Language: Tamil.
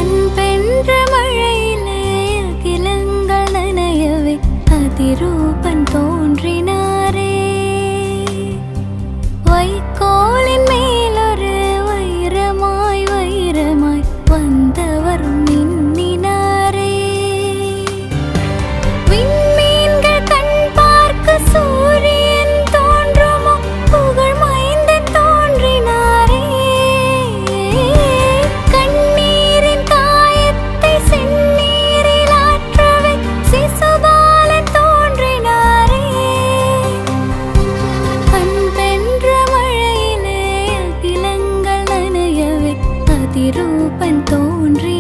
அன்பென்ற மழையிலே அகிலங்கள் நனையவே அதிரூபன் தோன்றினாரே. வைக்கோலின் மேலொரு வைரமாய் வைரமாய் வந்தவர் மின்னினாரே. விண்மீன்கள் கண் பார்க்க சூரியன் தோன்றுமோ புகழ் மைந்தன் தோன்றினாரே. கண்ணீரின் காயத்தை செந்நீரில் ஆற்றவே சிசுபாலன் தோன்றினாரே. அன்பென்ற மழையிலே அகிலங்கள் நனையவே அதிரூபன் தோன்றி